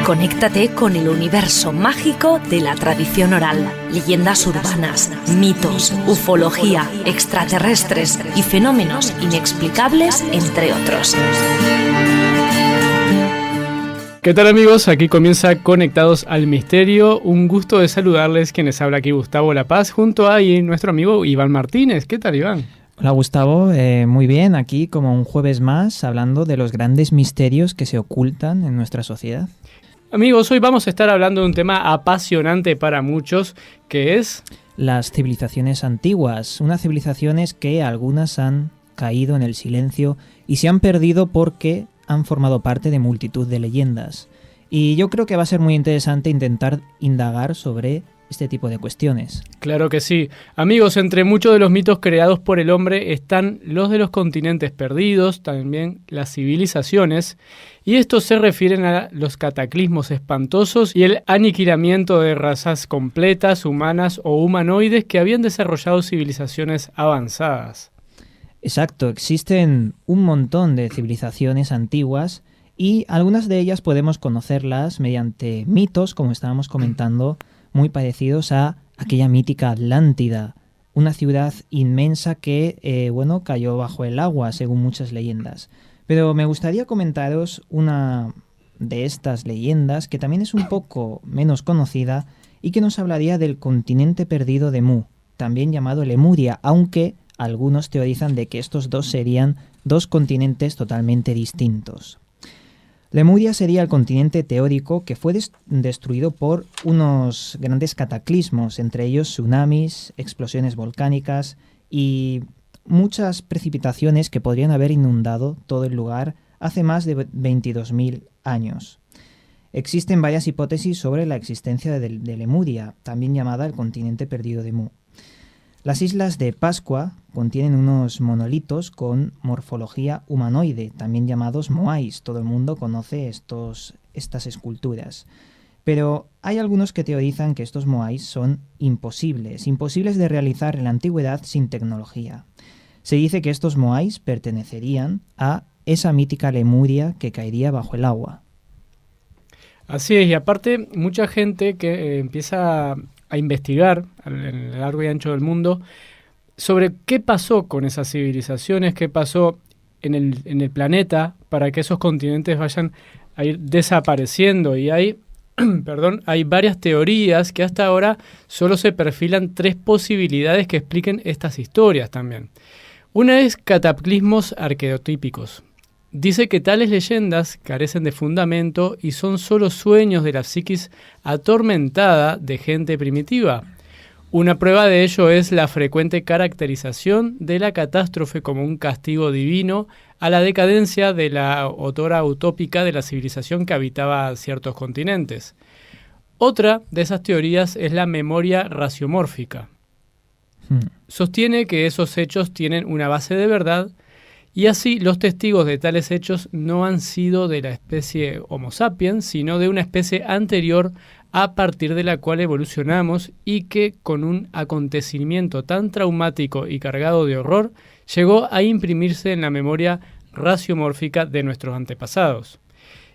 Conéctate con el universo mágico de la tradición oral, leyendas urbanas, mitos, ufología, extraterrestres y fenómenos inexplicables, entre otros. ¿Qué tal, amigos? Aquí comienza Conectados al Misterio. Un gusto de saludarles. Quienes habla aquí Gustavo La Paz, junto a nuestro amigo Iván Martínez. ¿Qué tal, Iván? Hola, Gustavo, muy bien, aquí como un jueves más hablando de los grandes misterios que se ocultan en nuestra sociedad. Amigos, hoy vamos a estar hablando de un tema apasionante para muchos, que es las civilizaciones antiguas, unas civilizaciones que algunas han caído en el silencio y se han perdido porque han formado parte de multitud de leyendas. Y yo creo que va a ser muy interesante intentar indagar sobre este tipo de cuestiones. Claro que sí. Amigos, entre muchos de los mitos creados por el hombre están los de los continentes perdidos, también las civilizaciones, y estos se refieren a los cataclismos espantosos y el aniquilamiento de razas completas, humanas o humanoides que habían desarrollado civilizaciones avanzadas. Exacto, existen un montón de civilizaciones antiguas y algunas de ellas podemos conocerlas mediante mitos, como estábamos comentando, muy parecidos a aquella mítica Atlántida, una ciudad inmensa que, cayó bajo el agua, según muchas leyendas. Pero me gustaría comentaros una de estas leyendas que también es un poco menos conocida y que nos hablaría del continente perdido de Mu, también llamado Lemuria, aunque algunos teorizan de que estos dos serían dos continentes totalmente distintos. Lemuria sería el continente teórico que fue destruido por unos grandes cataclismos, entre ellos tsunamis, explosiones volcánicas y muchas precipitaciones que podrían haber inundado todo el lugar hace más de 22.000 años. Existen varias hipótesis sobre la existencia de Lemuria, también llamada el continente perdido de Mu. Las islas de Pascua contienen unos monolitos con morfología humanoide, también llamados moais. Todo el mundo conoce estas esculturas. Pero hay algunos que teorizan que estos moais son imposibles de realizar en la antigüedad sin tecnología. Se dice que estos moais pertenecerían a esa mítica Lemuria que caería bajo el agua. Así es, y aparte mucha gente que empieza a investigar en el largo y ancho del mundo sobre qué pasó con esas civilizaciones, qué pasó en el planeta para que esos continentes vayan a ir desapareciendo. Y hay varias teorías que hasta ahora solo se perfilan 3 posibilidades que expliquen estas historias también. Una es cataclismos arqueotípicos. Dice que tales leyendas carecen de fundamento y son solo sueños de la psiquis atormentada de gente primitiva. Una prueba de ello es la frecuente caracterización de la catástrofe como un castigo divino a la decadencia de la otrora utópica de la civilización que habitaba ciertos continentes. Otra de esas teorías es la memoria raciomórfica. Sostiene que esos hechos tienen una base de verdad y así los testigos de tales hechos no han sido de la especie Homo sapiens, sino de una especie anterior a partir de la cual evolucionamos y que con un acontecimiento tan traumático y cargado de horror llegó a imprimirse en la memoria raciomórfica de nuestros antepasados.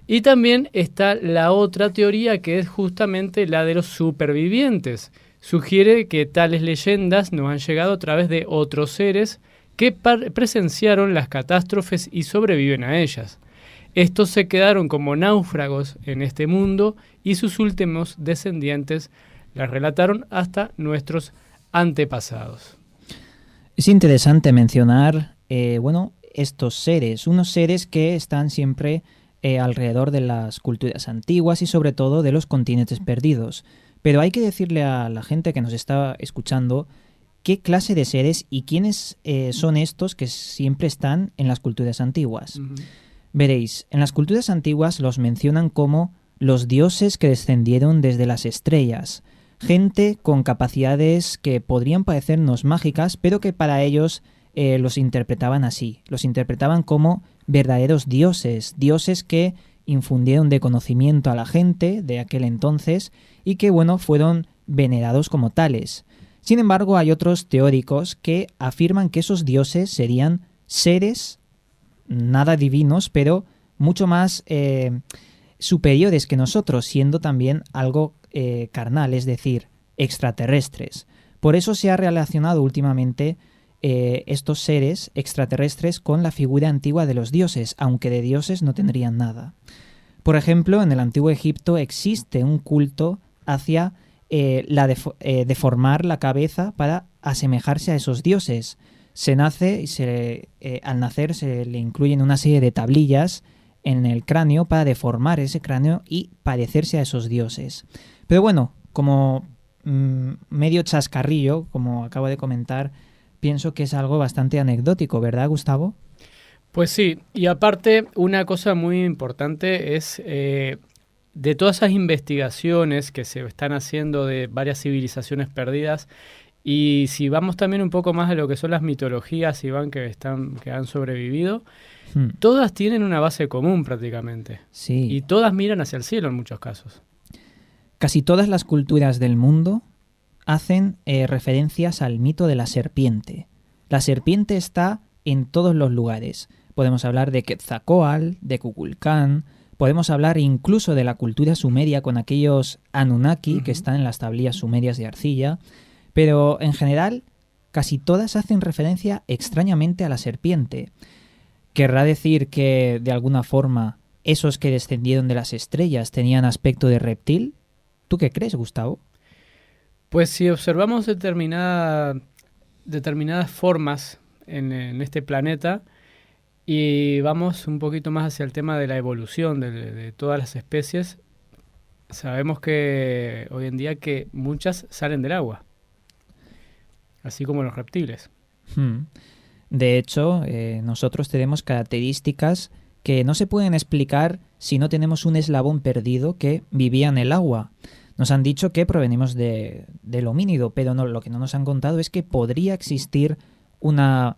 Y también está la otra teoría que es justamente la de los supervivientes. Sugiere que tales leyendas nos han llegado a través de otros seres que presenciaron las catástrofes y sobreviven a ellas. Estos se quedaron como náufragos en este mundo y sus últimos descendientes las relataron hasta nuestros antepasados. Es interesante mencionar estos seres, unos seres que están siempre alrededor de las culturas antiguas y sobre todo de los continentes perdidos. Pero hay que decirle a la gente que nos está escuchando qué clase de seres y quiénes son estos que siempre están en las culturas antiguas. Uh-huh. Veréis, en las culturas antiguas los mencionan como los dioses que descendieron desde las estrellas, gente con capacidades que podrían parecernos mágicas, pero que para ellos los interpretaban así, los interpretaban como verdaderos dioses, dioses que infundieron de conocimiento a la gente de aquel entonces y que, fueron venerados como tales. Sin embargo, hay otros teóricos que afirman que esos dioses serían seres nada divinos, pero mucho más superiores que nosotros, siendo también algo carnal, es decir, extraterrestres. Por eso se ha relacionado últimamente estos seres extraterrestres con la figura antigua de los dioses, aunque de dioses no tendrían nada. Por ejemplo, en el antiguo Egipto existe un culto hacia deformar la cabeza para asemejarse a esos dioses. Se nace y al nacer se le incluyen una serie de tablillas en el cráneo para deformar ese cráneo y parecerse a esos dioses. Pero bueno, como medio chascarrillo, como acabo de comentar, pienso que es algo bastante anecdótico, ¿verdad, Gustavo? Pues sí, y aparte una cosa muy importante es de todas esas investigaciones que se están haciendo de varias civilizaciones perdidas, y si vamos también un poco más a lo que son las mitologías, Iván, que han sobrevivido, todas tienen una base común prácticamente. Sí. Y todas miran hacia el cielo en muchos casos. Casi todas las culturas del mundo hacen referencias al mito de la serpiente. La serpiente está en todos los lugares. Podemos hablar de Quetzalcóatl, de Kukulcán, podemos hablar incluso de la cultura sumeria con aquellos Anunnaki que están en las tablillas sumerias de arcilla, pero en general casi todas hacen referencia extrañamente a la serpiente. ¿Querrá decir que de alguna forma esos que descendieron de las estrellas tenían aspecto de reptil? ¿Tú qué crees, Gustavo? Pues si observamos determinadas formas en este planeta y vamos un poquito más hacia el tema de la evolución de todas las especies, sabemos que hoy en día que muchas salen del agua, así como los reptiles. De hecho, nosotros tenemos características que no se pueden explicar si no tenemos un eslabón perdido que vivía en el agua. Nos han dicho que provenimos del homínido, pero lo que no nos han contado es que podría existir una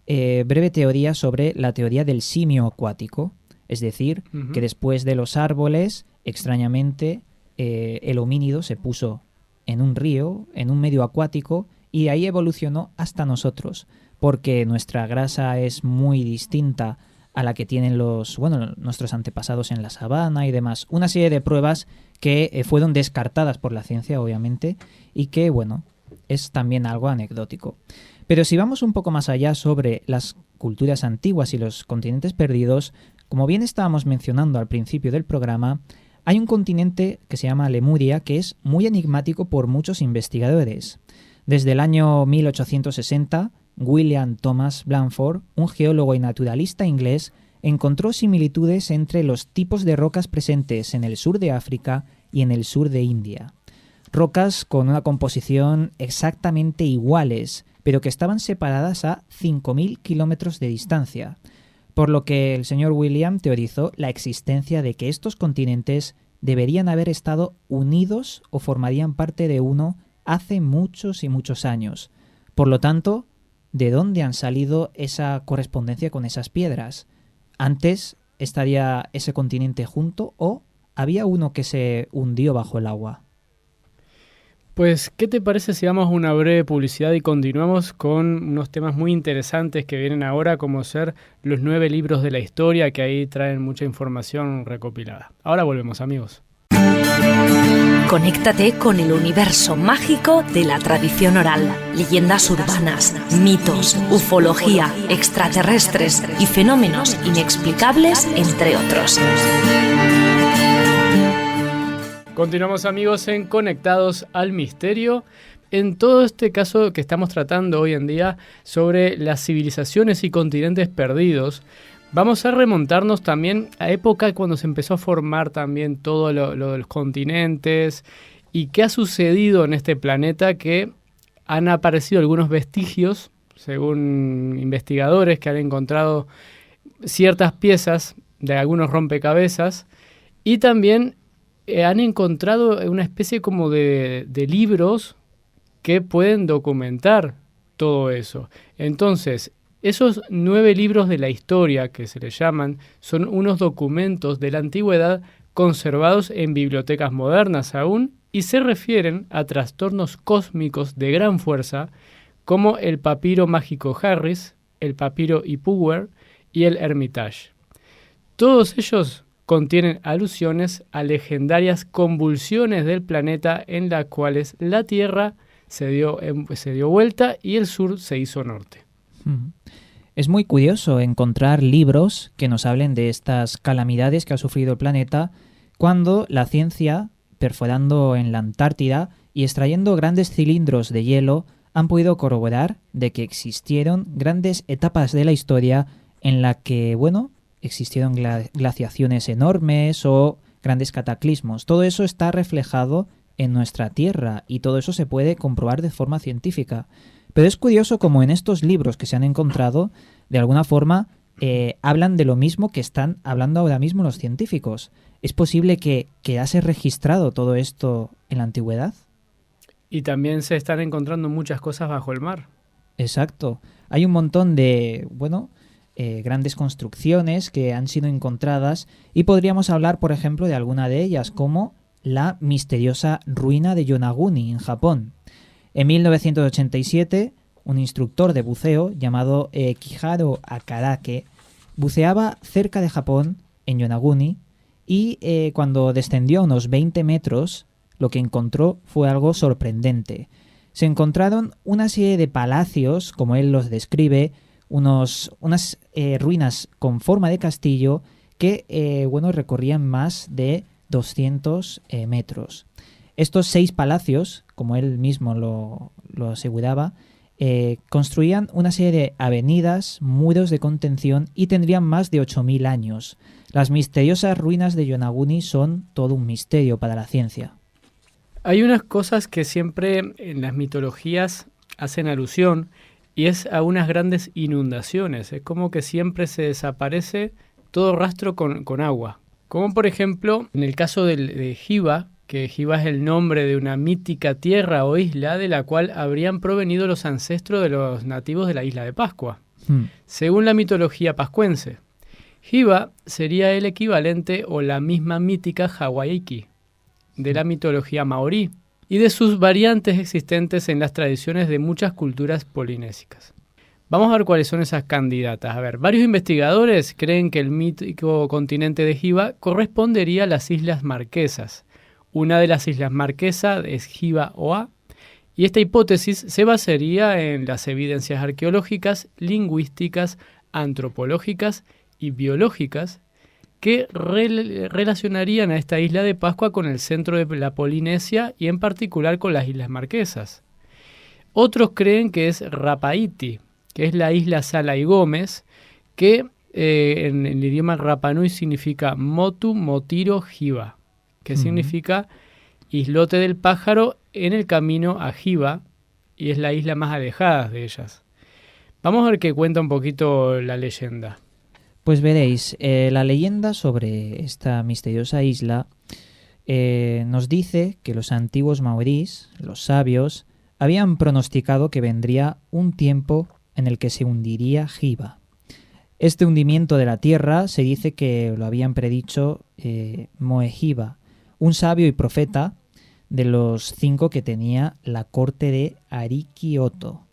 breve teoría sobre la teoría del simio acuático. Es decir, que después de los árboles, extrañamente, el homínido se puso en un río, en un medio acuático, y ahí evolucionó hasta nosotros, porque nuestra grasa es muy distinta a la que tienen nuestros antepasados en la sabana y demás. Una serie de pruebas que fueron descartadas por la ciencia, obviamente, y que, es también algo anecdótico. Pero si vamos un poco más allá sobre las culturas antiguas y los continentes perdidos, como bien estábamos mencionando al principio del programa, hay un continente que se llama Lemuria que es muy enigmático por muchos investigadores. Desde el año 1860, William Thomas Blandford, un geólogo y naturalista inglés, encontró similitudes entre los tipos de rocas presentes en el sur de África y en el sur de India. Rocas con una composición exactamente iguales, pero que estaban separadas a 5.000 kilómetros de distancia, por lo que el señor William teorizó la existencia de que estos continentes deberían haber estado unidos o formarían parte de uno hace muchos y muchos años. Por lo tanto, ¿de dónde han salido esa correspondencia con esas piedras? ¿Antes estaría ese continente junto o había uno que se hundió bajo el agua? Pues, ¿qué te parece si damos una breve publicidad y continuamos con unos temas muy interesantes que vienen ahora, como ser los 9 libros de la historia, que ahí traen mucha información recopilada? Ahora volvemos, amigos. Conéctate con el universo mágico de la tradición oral, leyendas urbanas, mitos, ufología, extraterrestres y fenómenos inexplicables, entre otros. Continuamos, amigos, en Conectados al Misterio. En todo este caso que estamos tratando hoy en día sobre las civilizaciones y continentes perdidos, vamos a remontarnos también a época cuando se empezó a formar también todo lo de los continentes y qué ha sucedido en este planeta, que han aparecido algunos vestigios, según investigadores que han encontrado ciertas piezas de algunos rompecabezas, y también han encontrado una especie como de libros que pueden documentar todo eso. Entonces, esos 9 libros de la historia, que se les llaman, son unos documentos de la antigüedad conservados en bibliotecas modernas aún, y se refieren a trastornos cósmicos de gran fuerza, como el papiro mágico Harris, el papiro Ipuwer y el Hermitage. Todos ellos contienen alusiones a legendarias convulsiones del planeta en las cuales la Tierra se dio vuelta y el sur se hizo norte. Es muy curioso encontrar libros que nos hablen de estas calamidades que ha sufrido el planeta cuando la ciencia, perforando en la Antártida y extrayendo grandes cilindros de hielo, han podido corroborar de que existieron grandes etapas de la historia en la que, existieron glaciaciones enormes o grandes cataclismos. Todo eso está reflejado en nuestra Tierra y todo eso se puede comprobar de forma científica. Pero es curioso como en estos libros que se han encontrado, de alguna forma, hablan de lo mismo que están hablando ahora mismo los científicos. ¿Es posible que quedase registrado todo esto en la antigüedad? Y también se están encontrando muchas cosas bajo el mar. Exacto. Hay un montón de, grandes construcciones que han sido encontradas y podríamos hablar, por ejemplo, de alguna de ellas, como la misteriosa ruina de Yonaguni, en Japón. En 1987, un instructor de buceo llamado Kiharu Akarake buceaba cerca de Japón, en Yonaguni, y cuando descendió a unos 20 metros, lo que encontró fue algo sorprendente. Se encontraron una serie de palacios, como él los describe, unas ruinas con forma de castillo que recorrían más de 200 metros. Estos 6 palacios, como él mismo lo aseguraba, construían una serie de avenidas, muros de contención y tendrían más de 8.000 años. Las misteriosas ruinas de Yonaguni son todo un misterio para la ciencia. Hay unas cosas que siempre en las mitologías hacen alusión y es a unas grandes inundaciones. Es como que siempre se desaparece todo rastro con agua. Como por ejemplo en el caso de Hiva, que Hiva es el nombre de una mítica tierra o isla de la cual habrían provenido los ancestros de los nativos de la isla de Pascua. Según la mitología pascuense, Hiva sería el equivalente o la misma mítica Hawaiki de la mitología maorí y de sus variantes existentes en las tradiciones de muchas culturas polinésicas. Vamos a ver cuáles son esas candidatas. Varios investigadores creen que el mítico continente de Hiva correspondería a las Islas Marquesas. Una de las Islas Marquesas es Hiva-Oa, y esta hipótesis se basaría en las evidencias arqueológicas, lingüísticas, antropológicas y biológicas que relacionarían a esta isla de Pascua con el centro de la Polinesia y en particular con las Islas Marquesas. Otros creen que es Rapaiti, que es la isla Sala y Gómez, que en el idioma Rapa Nui significa Motu Motiro Hiva, que significa islote del pájaro en el camino a Hiva, y es la isla más alejada de ellas. Vamos a ver qué cuenta un poquito la leyenda. Pues veréis, la leyenda sobre esta misteriosa isla nos dice que los antiguos maorís, los sabios, habían pronosticado que vendría un tiempo en el que se hundiría Hiva. Este hundimiento de la tierra se dice que lo habían predicho Moehiva, un sabio y profeta de los 5 que tenía la corte de Ariki Oto.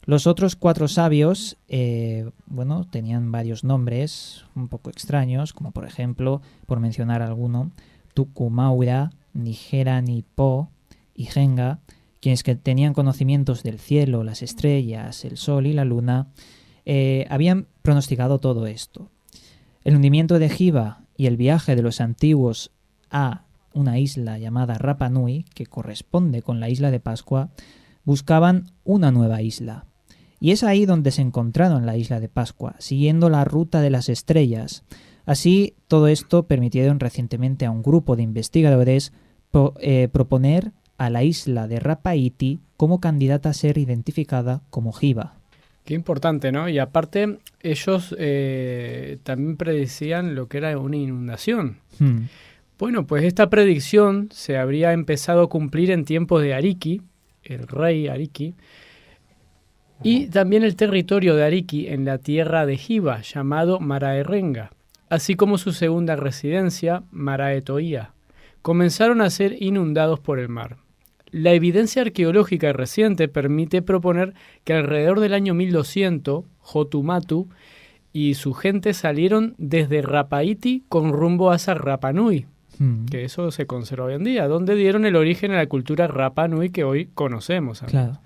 Los otros 4 sabios, tenían varios nombres un poco extraños, como por ejemplo, por mencionar alguno, Tukumaura, Nigera Nipo y Genga, quienes que tenían conocimientos del cielo, las estrellas, el sol y la luna, habían pronosticado todo esto. El hundimiento de Hiva y el viaje de los antiguos a una isla llamada Rapa Nui, que corresponde con la isla de Pascua, buscaban una nueva isla. Y es ahí donde se encontraron la isla de Pascua, siguiendo la ruta de las estrellas. Así, todo esto permitieron recientemente a un grupo de investigadores proponer a la isla de Rapaiti como candidata a ser identificada como Hiva. Qué importante, ¿no? Y aparte, ellos también predecían lo que era una inundación. Bueno, pues esta predicción se habría empezado a cumplir en tiempos de Ariki, el rey Ariki, y también el territorio de Ariki en la tierra de Hiva, llamado Maraerenga, así como su segunda residencia, Maraetoia, comenzaron a ser inundados por el mar. La evidencia arqueológica reciente permite proponer que alrededor del año 1200, Hotumatu y su gente salieron desde Rapa Iti con rumbo hacia Rapa Nui, que eso se conserva hoy en día, donde dieron el origen a la cultura Rapa Nui que hoy conocemos. Claro.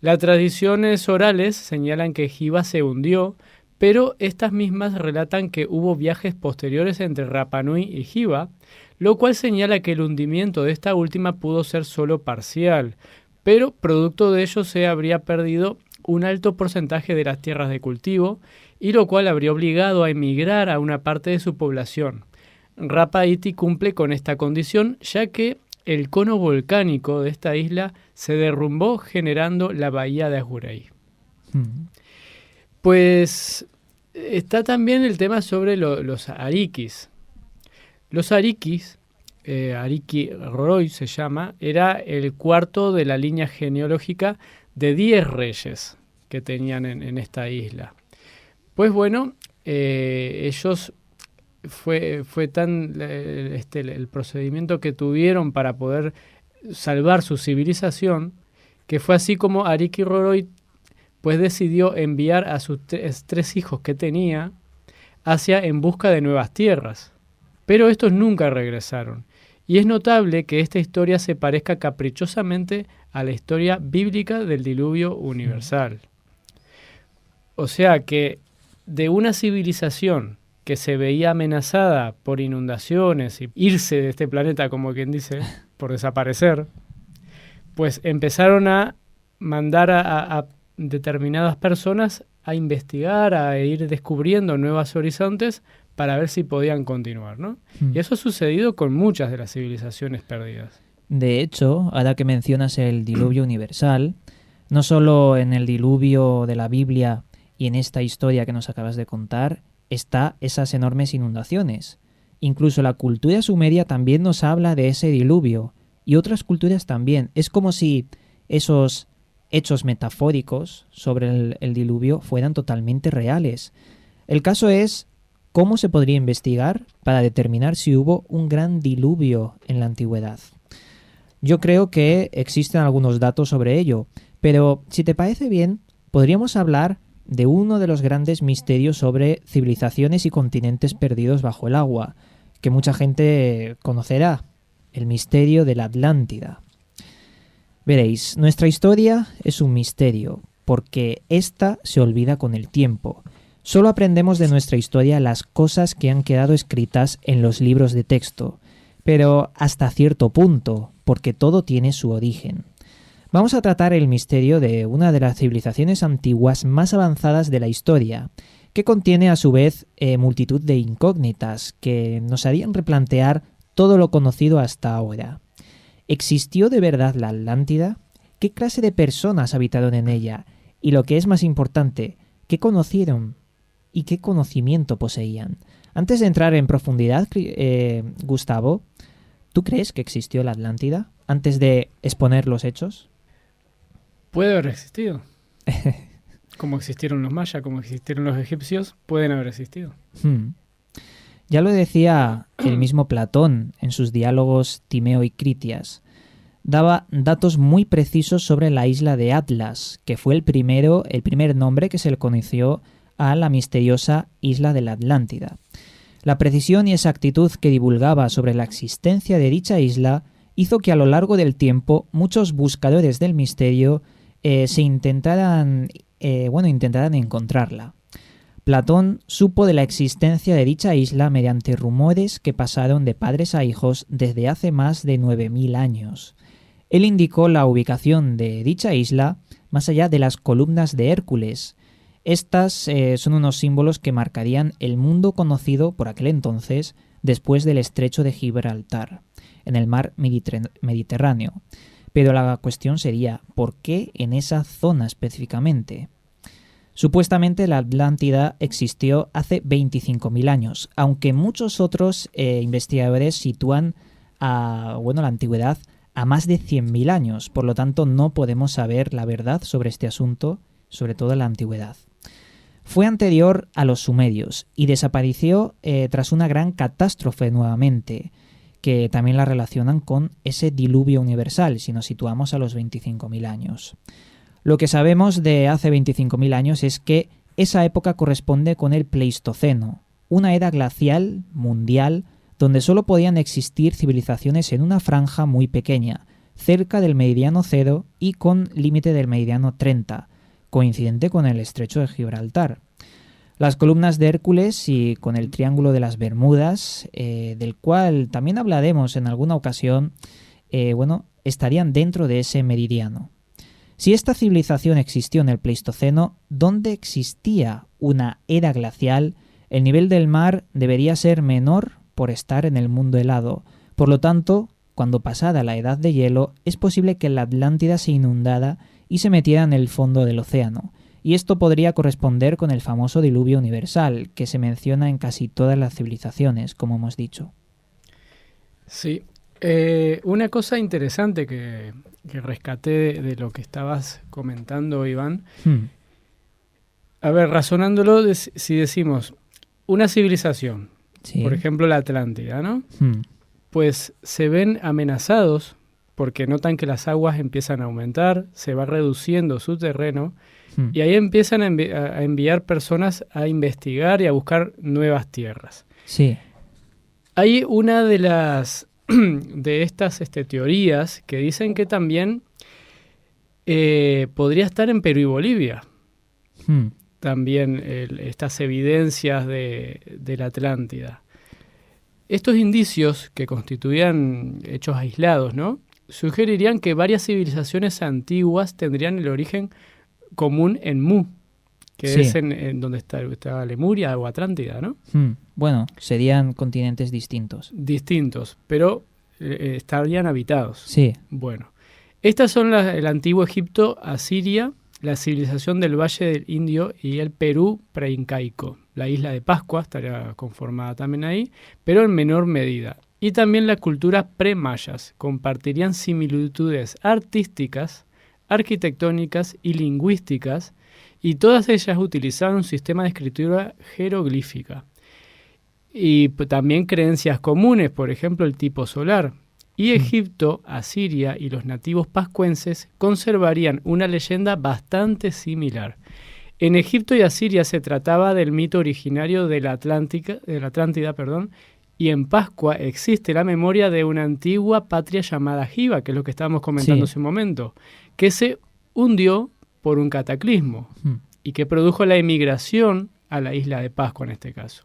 Las tradiciones orales señalan que Hiva se hundió, pero estas mismas relatan que hubo viajes posteriores entre Rapa Nui y Hiva, lo cual señala que el hundimiento de esta última pudo ser solo parcial, pero producto de ello se habría perdido un alto porcentaje de las tierras de cultivo, y lo cual habría obligado a emigrar a una parte de su población. Rapa Iti cumple con esta condición, ya que el cono volcánico de esta isla se derrumbó generando la bahía de Ajuray. Pues está también el tema sobre los ariquis. Los ariquis, Ariki Roy se llama, era el cuarto de la línea genealógica de 10 reyes que tenían en esta isla. Pues bueno, ellos fue tan el procedimiento que tuvieron para poder salvar su civilización, que fue así como Ariki Roy pues decidió enviar a sus 3 hijos que tenía en busca de nuevas tierras. Pero estos nunca regresaron. Y es notable que esta historia se parezca caprichosamente a la historia bíblica del diluvio universal. O sea que de una civilización que se veía amenazada por inundaciones y irse de este planeta, como quien dice, por desaparecer, pues empezaron a mandar a determinadas personas a investigar, a ir descubriendo nuevos horizontes para ver si podían continuar, ¿no? Y eso ha sucedido con muchas de las civilizaciones perdidas. De hecho, ahora que mencionas el diluvio universal, no solo en el diluvio de la Biblia y en esta historia que nos acabas de contar, está esas enormes inundaciones. Incluso la cultura sumeria también nos habla de ese diluvio, y otras culturas también. Es como si esos hechos metafóricos sobre el diluvio fueran totalmente reales. El caso es cómo se podría investigar para determinar si hubo un gran diluvio en la antigüedad. Yo creo que existen algunos datos sobre ello, pero si te parece bien, podríamos hablar de uno de los grandes misterios sobre civilizaciones y continentes perdidos bajo el agua, que mucha gente conocerá, el misterio de la Atlántida. Veréis, nuestra historia es un misterio, porque ésta se olvida con el tiempo. Solo aprendemos de nuestra historia las cosas que han quedado escritas en los libros de texto, pero hasta cierto punto, porque todo tiene su origen. Vamos a tratar el misterio de una de las civilizaciones antiguas más avanzadas de la historia, que contiene a su vez multitud de incógnitas que nos harían replantear todo lo conocido hasta ahora. ¿Existió de verdad la Atlántida? ¿Qué clase de personas habitaron en ella? Y lo que es más importante, ¿qué conocieron y qué conocimiento poseían? Antes de entrar en profundidad, Gustavo, ¿tú crees que existió la Atlántida? Antes de exponer los hechos. Puede haber existido. Como existieron los mayas, como existieron los egipcios, pueden haber existido. Ya lo decía el mismo Platón en sus diálogos Timeo y Critias. Daba datos muy precisos sobre la isla de Atlas, que fue el primer nombre que se le conoció a la misteriosa isla de la Atlántida. La precisión y exactitud que divulgaba sobre la existencia de dicha isla hizo que a lo largo del tiempo muchos buscadores del misterio intentaran encontrarla. Platón supo de la existencia de dicha isla mediante rumores que pasaron de padres a hijos desde hace más de 9.000 años. Él indicó la ubicación de dicha isla más allá de las columnas de Hércules. Estas son unos símbolos que marcarían el mundo conocido por aquel entonces después del estrecho de Gibraltar, en el mar Mediterráneo. Pero la cuestión sería, ¿por qué en esa zona específicamente? Supuestamente la Atlántida existió hace 25.000 años, aunque muchos otros investigadores sitúan la antigüedad a más de 100.000 años. Por lo tanto, no podemos saber la verdad sobre este asunto, sobre todo la antigüedad. Fue anterior a los sumerios y desapareció tras una gran catástrofe nuevamente, que también la relacionan con ese diluvio universal, si nos situamos a los 25.000 años. Lo que sabemos de hace 25.000 años es que esa época corresponde con el Pleistoceno, una era glacial mundial donde solo podían existir civilizaciones en una franja muy pequeña, cerca del meridiano 0 y con límite del meridiano 30, coincidente con el estrecho de Gibraltar. Las columnas de Hércules y con el Triángulo de las Bermudas, del cual también hablaremos en alguna ocasión, estarían dentro de ese meridiano. Si esta civilización existió en el Pleistoceno, ¿dónde existía una era glacial? El nivel del mar debería ser menor por estar en el mundo helado. Por lo tanto, cuando pasada la edad de hielo, es posible que la Atlántida se inundara y se metiera en el fondo del océano. Y esto podría corresponder con el famoso diluvio universal, que se menciona en casi todas las civilizaciones, como hemos dicho. Sí. Una cosa interesante que rescaté de lo que estabas comentando, Iván. A ver, razonándolo, si decimos una civilización, Sí. por ejemplo la Atlántida, ¿no? Pues se ven amenazados porque notan que las aguas empiezan a aumentar, se va reduciendo su terreno, y ahí empiezan a enviar personas a investigar y a buscar nuevas tierras. Sí. Hay una de las de estas teorías que dicen que también podría estar en Perú y Bolivia. También estas evidencias de la Atlántida. Estos indicios, que constituían hechos aislados, ¿no?, sugerirían que varias civilizaciones antiguas tendrían el origen común en Mu, que Sí. es en donde está Lemuria o Atlántida, ¿no? Bueno, serían continentes distintos. Distintos, pero estarían habitados. Sí. Bueno, estas son el antiguo Egipto, Asiria, la civilización del Valle del Indio y el Perú preincaico. La isla de Pascua estaría conformada también ahí, pero en menor medida. Y también las culturas pre-mayas compartirían similitudes artísticas, arquitectónicas y lingüísticas, y todas ellas utilizaban un sistema de escritura jeroglífica. Y también creencias comunes, por ejemplo el tipo solar. Y Egipto, Asiria y los nativos pascuenses conservarían una leyenda bastante similar. En Egipto y Asiria se trataba del mito originario de la Atlántida, y en Pascua existe la memoria de una antigua patria llamada Giva, que es lo que estábamos comentando hace un momento, que se hundió por un cataclismo y que produjo la emigración a la isla de Pascua en este caso.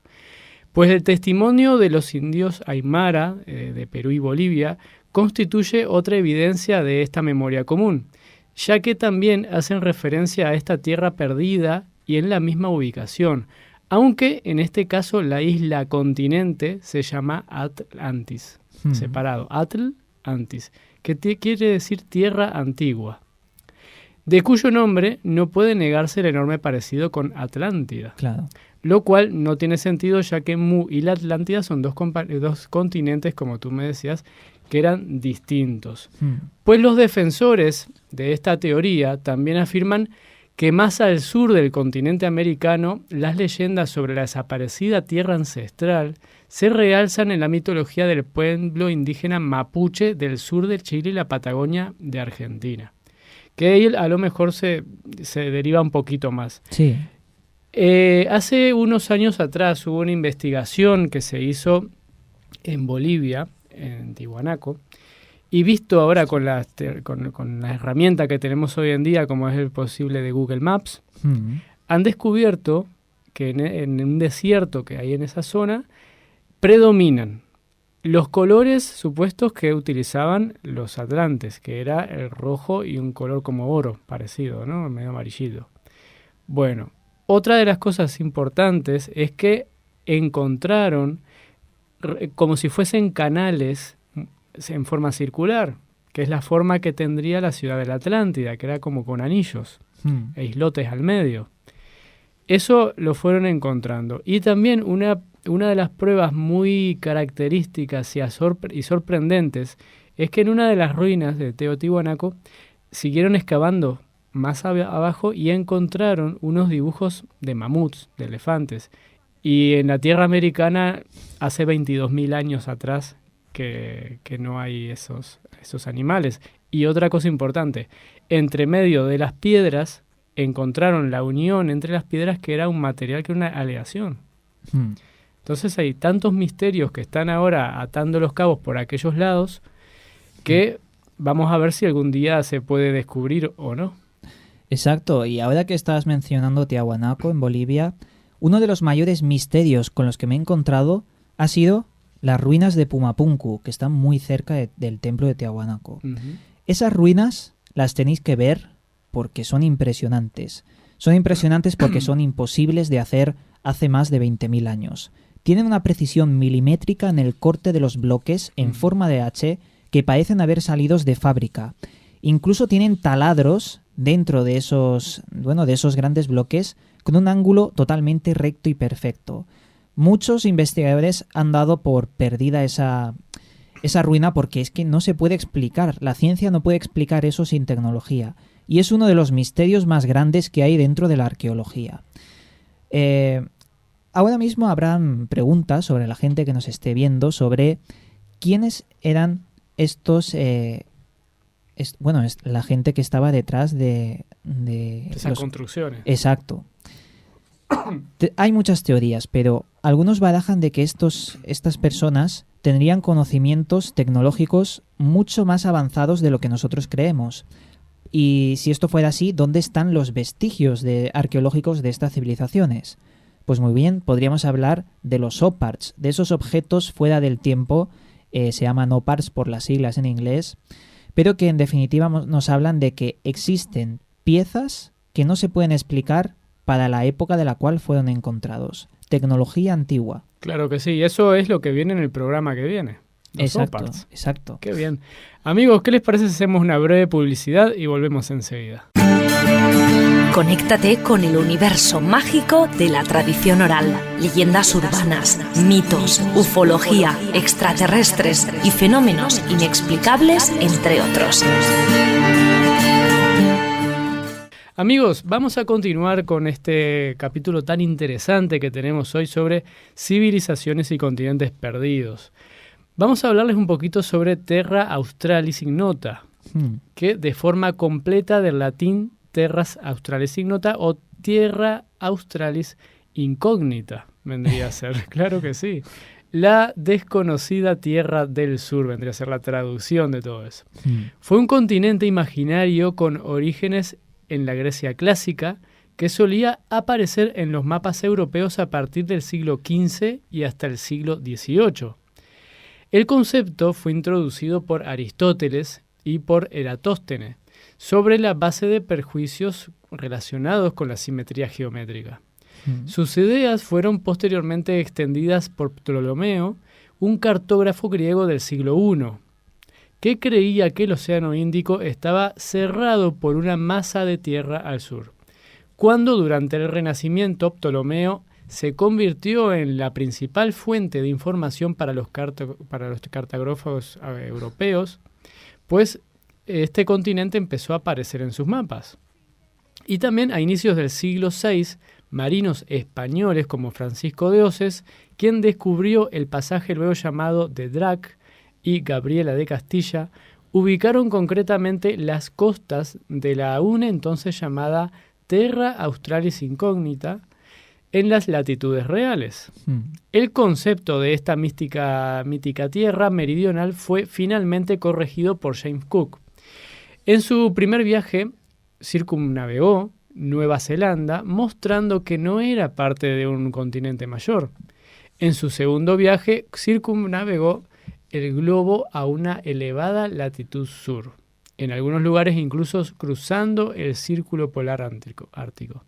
Pues el testimonio de los indios Aymara de Perú y Bolivia constituye otra evidencia de esta memoria común, ya que también hacen referencia a esta tierra perdida y en la misma ubicación, aunque en este caso la isla continente se llama Atlantis, separado, Atlantis, que quiere decir tierra antigua, de cuyo nombre no puede negarse el enorme parecido con Atlántida. Claro. Lo cual no tiene sentido, ya que Mu y la Atlántida son dos continentes, como tú me decías, que eran distintos. Pues los defensores de esta teoría también afirman que más al sur del continente americano, las leyendas sobre la desaparecida tierra ancestral se realzan en la mitología del pueblo indígena mapuche del sur de Chile y la Patagonia de Argentina. Que ahí a lo mejor se deriva un poquito más. Sí. Hace unos años atrás hubo una investigación que se hizo en Bolivia, en Tiwanaku, y visto ahora con la herramienta que tenemos hoy en día, como es el posible de Google Maps, han descubierto que en un desierto que hay en esa zona predominan los colores supuestos que utilizaban los atlantes, que era el rojo y un color como oro, parecido, ¿no?, medio amarillito. Bueno, otra de las cosas importantes es que encontraron como si fuesen canales en forma circular, que es la forma que tendría la ciudad de la Atlántida, que era como con anillos e islotes al medio. Eso lo fueron encontrando. Y también una de las pruebas muy características y sorprendentes es que en una de las ruinas de Teotihuanaco siguieron excavando más abajo y encontraron unos dibujos de mamuts, de elefantes. Y en la tierra americana, hace 22.000 años atrás, que no hay esos animales. Y otra cosa importante, entre medio de las piedras encontraron la unión entre las piedras que era un material, que era una aleación. Entonces hay tantos misterios que están ahora atando los cabos por aquellos lados que vamos a ver si algún día se puede descubrir o no. Exacto, y ahora que estabas mencionando Tiahuanaco en Bolivia, uno de los mayores misterios con los que me he encontrado ha sido las ruinas de Pumapunku, que están muy cerca del templo de Tiahuanaco. Esas ruinas las tenéis que ver porque son impresionantes. Son impresionantes porque son imposibles de hacer hace más de 20.000 años. Tienen una precisión milimétrica en el corte de los bloques en forma de H que parecen haber salidos de fábrica. Incluso tienen taladros dentro de esos grandes bloques con un ángulo totalmente recto y perfecto. Muchos investigadores han dado por perdida esa ruina porque es que no se puede explicar. La ciencia no puede explicar eso sin tecnología. Y es uno de los misterios más grandes que hay dentro de la arqueología. Ahora mismo habrán preguntas sobre la gente que nos esté viendo sobre quiénes eran estos... la gente que estaba detrás de esas construcciones. Exacto. Hay muchas teorías, pero algunos barajan de que estas personas tendrían conocimientos tecnológicos mucho más avanzados de lo que nosotros creemos. Y si esto fuera así, ¿dónde están los vestigios arqueológicos de estas civilizaciones? Pues muy bien, podríamos hablar de los OPARTs, de esos objetos fuera del tiempo, se llaman OPARTs por las siglas en inglés, pero que en definitiva nos hablan de que existen piezas que no se pueden explicar para la época de la cual fueron encontrados. Tecnología antigua. Claro que sí, eso es lo que viene en el programa que viene. Exacto. Qué bien. Amigos, ¿qué les parece si hacemos una breve publicidad y volvemos enseguida? Conéctate con el universo mágico de la tradición oral. Leyendas urbanas, mitos, ufología, extraterrestres y fenómenos inexplicables, entre otros. Amigos, vamos a continuar con este capítulo tan interesante que tenemos hoy sobre civilizaciones y continentes perdidos. Vamos a hablarles un poquito sobre Terra Australis Ignota, que de forma completa del latín Terras Australis Ignota o Tierra Australis Incógnita vendría a ser, claro que sí. La desconocida Tierra del Sur vendría a ser la traducción de todo eso. Fue un continente imaginario con orígenes en la Grecia clásica que solía aparecer en los mapas europeos a partir del siglo XV y hasta el siglo XVIII. El concepto fue introducido por Aristóteles y por Eratóstenes sobre la base de prejuicios relacionados con la simetría geométrica. Sus ideas fueron posteriormente extendidas por Ptolomeo, un cartógrafo griego del siglo I, que creía que el Océano Índico estaba cerrado por una masa de tierra al sur. Cuando durante el Renacimiento Ptolomeo se convirtió en la principal fuente de información para los cartógrafos europeos, pues este continente empezó a aparecer en sus mapas. Y también a inicios del siglo VI, marinos españoles como Francisco de Oces, quien descubrió el pasaje luego llamado de Drac, y Gabriela de Castilla, ubicaron concretamente las costas de la aún entonces llamada Terra Australis Incógnita en las latitudes reales. El concepto de esta mítica tierra meridional fue finalmente corregido por James Cook. En su primer viaje circumnavegó Nueva Zelanda, mostrando que no era parte de un continente mayor. En su segundo viaje circumnavegó el globo a una elevada latitud sur, en algunos lugares incluso cruzando el círculo polar ártico.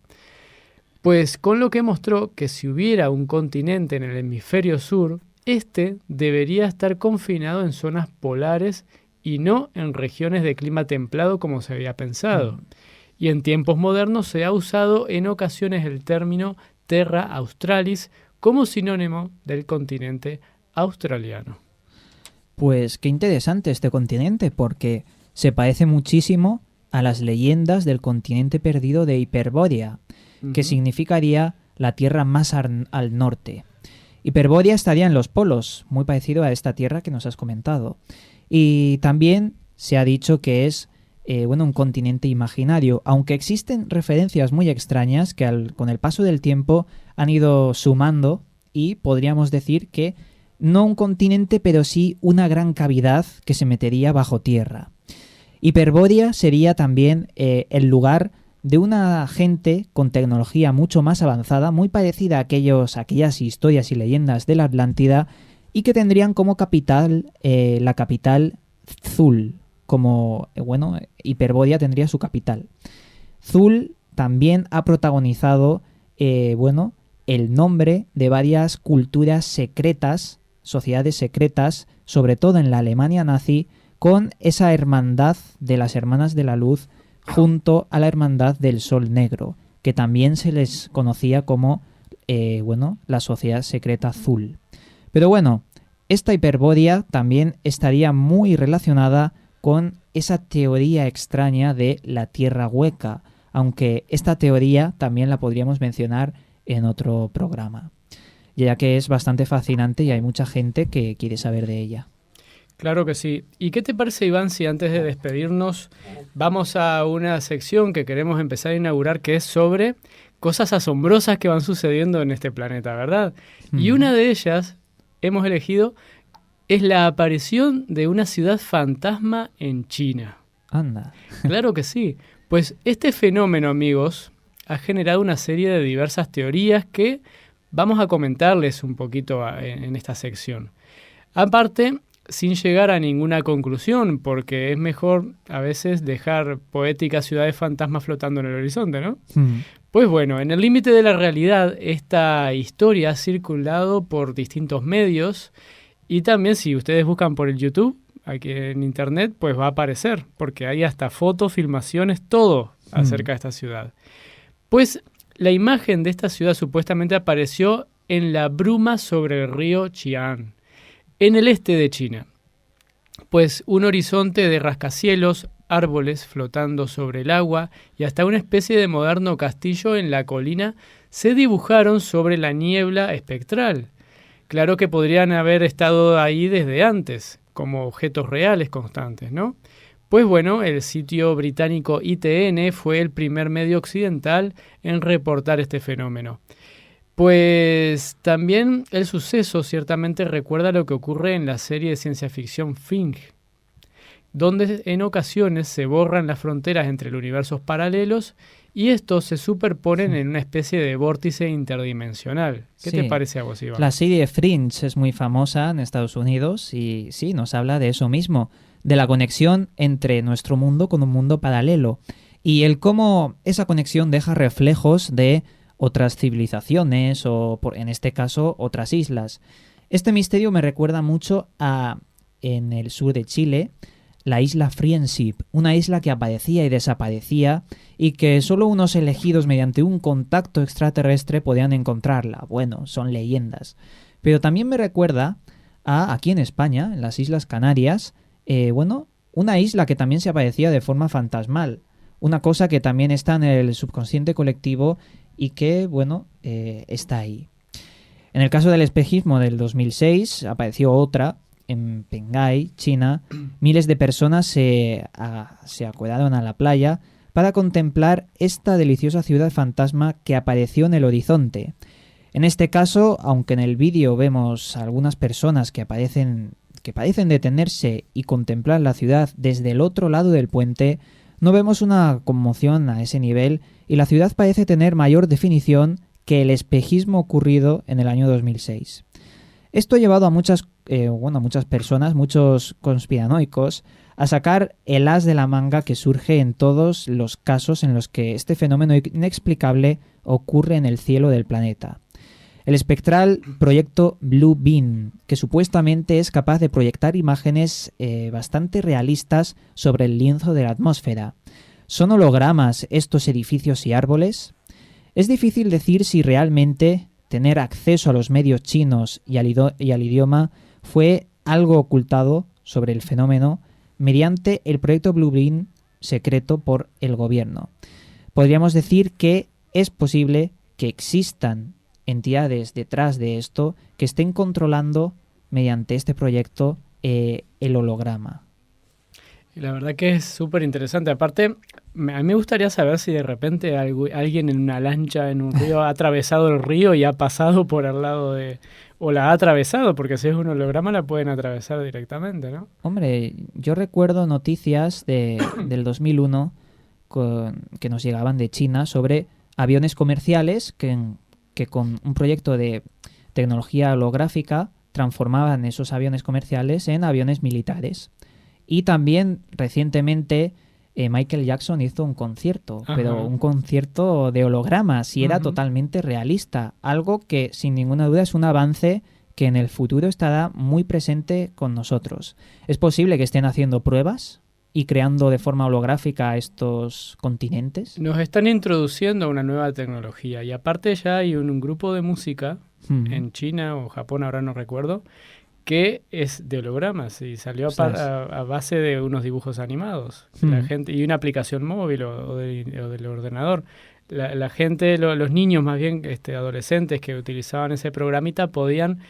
Pues con lo que mostró que si hubiera un continente en el hemisferio sur, este debería estar confinado en zonas polares y no en regiones de clima templado como se había pensado. Y en tiempos modernos se ha usado en ocasiones el término Terra Australis como sinónimo del continente australiano. Pues qué interesante este continente, porque se parece muchísimo a las leyendas del continente perdido de Hiperbórea, que significaría la tierra más al norte. Hiperbórea estaría en los polos, muy parecido a esta tierra que nos has comentado. Y también se ha dicho que es un continente imaginario, aunque existen referencias muy extrañas que con el paso del tiempo han ido sumando y podríamos decir que no un continente, pero sí una gran cavidad que se metería bajo tierra. Hiperbórea sería también el lugar de una gente con tecnología mucho más avanzada, muy parecida a aquellas historias y leyendas de la Atlántida, y que tendrían como capital la capital Thule. Como, Hiperbórea tendría su capital. Thule también ha protagonizado, el nombre de varias culturas secretas, sociedades secretas, sobre todo en la Alemania nazi, con esa hermandad de las Hermanas de la Luz junto a la Hermandad del Sol Negro, que también se les conocía como, la Sociedad Secreta Thule. Pero bueno, esta Hiperbórea también estaría muy relacionada con esa teoría extraña de la Tierra hueca, aunque esta teoría también la podríamos mencionar en otro programa, ya que es bastante fascinante y hay mucha gente que quiere saber de ella. Claro que sí. ¿Y qué te parece, Iván, si antes de despedirnos vamos a una sección que queremos empezar a inaugurar, que es sobre cosas asombrosas que van sucediendo en este planeta, ¿verdad? Y una de ellas hemos elegido es la aparición de una ciudad fantasma en China. Anda. Claro que sí. Pues este fenómeno, amigos, ha generado una serie de diversas teorías que vamos a comentarles un poquito en esta sección. Aparte, sin llegar a ninguna conclusión, porque es mejor a veces dejar poéticas ciudades fantasmas flotando en el horizonte, ¿no? Pues bueno, en el límite de la realidad, esta historia ha circulado por distintos medios y también si ustedes buscan por el YouTube, aquí en internet, pues va a aparecer, porque hay hasta fotos, filmaciones, todo acerca de esta ciudad. Pues la imagen de esta ciudad supuestamente apareció en la bruma sobre el río Qian, en el este de China. Pues un horizonte de rascacielos, árboles flotando sobre el agua y hasta una especie de moderno castillo en la colina se dibujaron sobre la niebla espectral. Claro que podrían haber estado ahí desde antes, como objetos reales constantes, ¿no? Pues bueno, el sitio británico ITN fue el primer medio occidental en reportar este fenómeno. Pues también el suceso ciertamente recuerda lo que ocurre en la serie de ciencia ficción Thing, donde en ocasiones se borran las fronteras entre los universos paralelos y estos se superponen en una especie de vórtice interdimensional. ¿Qué te parece a vos, Iván? La serie Fringe es muy famosa en Estados Unidos y sí, nos habla de eso mismo, de la conexión entre nuestro mundo con un mundo paralelo y el cómo esa conexión deja reflejos de otras civilizaciones o, en este caso, otras islas. Este misterio me recuerda mucho en el sur de Chile, la isla Friendship, una isla que aparecía y desaparecía y que solo unos elegidos mediante un contacto extraterrestre podían encontrarla. Bueno, son leyendas. Pero también me recuerda aquí en España, en las Islas Canarias, una isla que también se aparecía de forma fantasmal. Una cosa que también está en el subconsciente colectivo y que, está ahí. En el caso del espejismo del 2006 apareció otra en Pengai, China. Miles de personas se acuedaron a la playa para contemplar esta deliciosa ciudad fantasma que apareció en el horizonte. En este caso, aunque en el vídeo vemos a algunas personas que parecen detenerse y contemplar la ciudad desde el otro lado del puente, no vemos una conmoción a ese nivel y la ciudad parece tener mayor definición que el espejismo ocurrido en el año 2006. Esto ha llevado a muchas personas, muchos conspiranoicos, a sacar el as de la manga que surge en todos los casos en los que este fenómeno inexplicable ocurre en el cielo del planeta. El espectral proyecto Blue Beam, que supuestamente es capaz de proyectar imágenes bastante realistas sobre el lienzo de la atmósfera. ¿Son hologramas estos edificios y árboles? Es difícil decir si realmente tener acceso a los medios chinos y al idioma fue algo ocultado sobre el fenómeno mediante el proyecto Blue Beam secreto por el gobierno. Podríamos decir que es posible que existan entidades detrás de esto que estén controlando mediante este proyecto el holograma. La verdad que es súper interesante. Aparte, a mí me gustaría saber si de repente alguien en una lancha en un río ha atravesado el río y ha pasado por al lado de... O la ha atravesado, porque si es un holograma la pueden atravesar directamente, ¿no? Hombre, yo recuerdo noticias del 2001 que nos llegaban de China sobre aviones comerciales que con un proyecto de tecnología holográfica transformaban esos aviones comerciales en aviones militares. Y también recientemente Michael Jackson hizo un concierto, Ajá. pero un concierto de hologramas y era Ujú. totalmente realista, algo que sin ninguna duda es un avance que en el futuro estará muy presente con nosotros. Es posible que estén haciendo pruebas y creando de forma holográfica estos continentes. Nos están introduciendo a una nueva tecnología y aparte ya hay un grupo de música en China o Japón, ahora no recuerdo, que es de hologramas y salió a base de unos dibujos animados. La gente, y una aplicación móvil o del ordenador. La gente, los niños más bien, adolescentes que utilizaban ese programita podían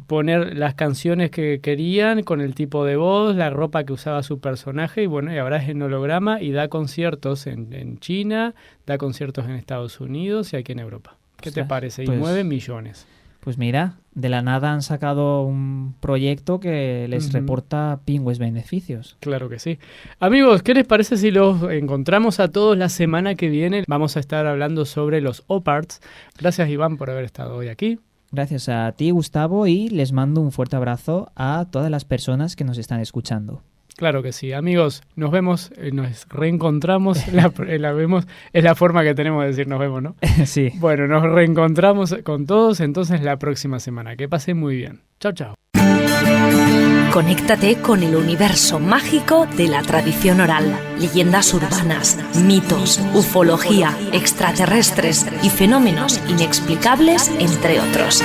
poner las canciones que querían con el tipo de voz, la ropa que usaba su personaje y bueno, y ahora es en holograma y da conciertos en China, da conciertos en Estados Unidos y aquí en Europa. ¿Qué te parece? Y 9 millones. Pues mira, de la nada han sacado un proyecto que les reporta pingües beneficios. Claro que sí. Amigos, ¿qué les parece si los encontramos a todos la semana que viene? Vamos a estar hablando sobre los OPARTs. Gracias, Iván, por haber estado hoy aquí. Gracias a ti, Gustavo, y les mando un fuerte abrazo a todas las personas que nos están escuchando. Claro que sí. Amigos, nos vemos, nos reencontramos, vemos, es la forma que tenemos de decir nos vemos, ¿no? Sí. Bueno, nos reencontramos con todos entonces la próxima semana. Que pasen muy bien. Chao, chao. Conéctate con el universo mágico de la tradición oral, leyendas urbanas, mitos, ufología, extraterrestres y fenómenos inexplicables, entre otros.